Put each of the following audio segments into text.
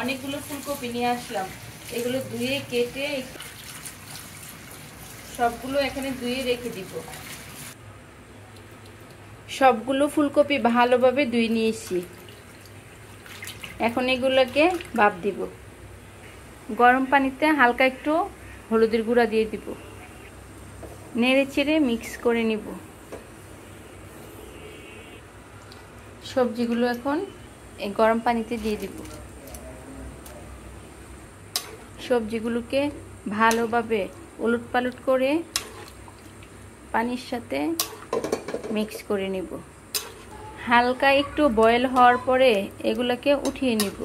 অনেকগুলো ফুলকপি নিয়ে আসলাম, এগুলো ধুয়ে কেটে সবগুলো এখানে ধুয়ে রেখে দিব। সবগুলো ফুলকপি ভালোভাবে ধুয়ে নিয়েছি। এখন এগুলোকে ভাপ দিব। গরম পানিতে হালকা একটু হলুদের গুঁড়া দিয়ে দিব, নেড়ে চেড়ে মিক্স করে নিব। সবজিগুলো এখন এই গরম পানিতে দিয়ে দিব। সবজিগুলোকে ভালোভাবে উলটপালট করে পানির সাথে মিক্স করে নিব। হালকা একটু বয়েল হওয়ার পরে এগুলোকে উঠিয়ে নিব।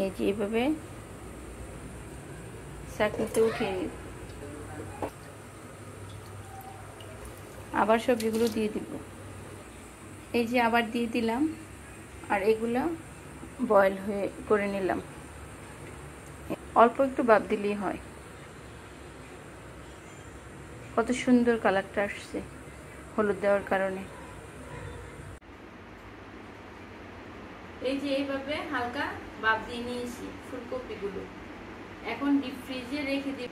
এই যে এইভাবে চাকনিতে উঠিয়ে নিব। আবার সবজিগুলো দিয়ে দিব। এই যে আবার দিয়ে দিলাম, আর এগুলো বয়েল হয়ে করে নিলাম। অল্প একটু ভাপ দিলেই হয়। কত সুন্দর কালারটা আসছে হলুদ দেওয়ার কারণে। এই যে এইভাবে হালকা ভাপ দিয়ে নিয়েছি ফুলকপিগুলো। এখন ডিপ ফ্রিজে রেখে দিব।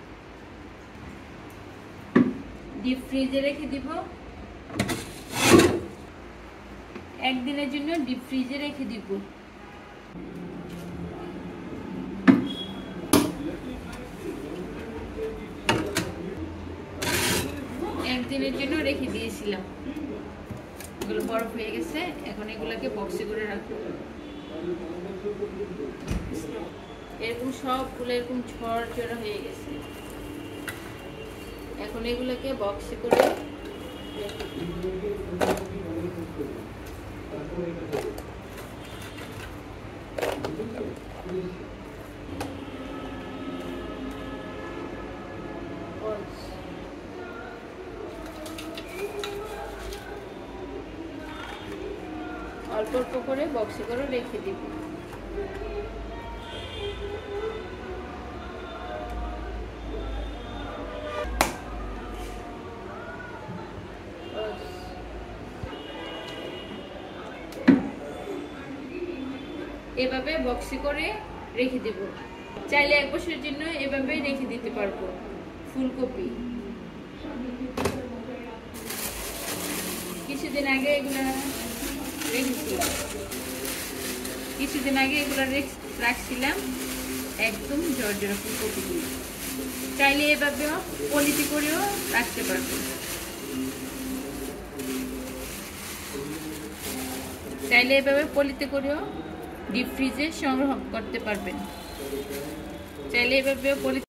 একদিনের জন্য ডিপ ফ্রিজে রেখে দিব। একদিনের জন্য রেখে দিয়েছিলাম, এগুলো বরফ হয়ে গেছে। এখন এগুলোকে বক্সে করে রাখবো। এরকম সবগুলো এরকম ঝরঝরা হয়ে গেছে। এখন এগুলোকে বক্সে করে অল্প অল্প করে বক্সে করে রেখে দিব। এভাবে বক্সে করে রেখে দিব। চাইলে এক বছরের জন্য এভাবে রেখে দিতে পারবো ফুলকপি। কিছুদিন আগে এগুলো রাখছিলাম, একদম ঝরঝরা ফুলকপিগুলো। চাইলে এভাবেও পলিথি করেও রাখতে পারবো। চাইলে এভাবে পলিথি করেও ডিপ ফ্রিজে সংগ্রহ করতে পারবেন। চাইলে এভাবেও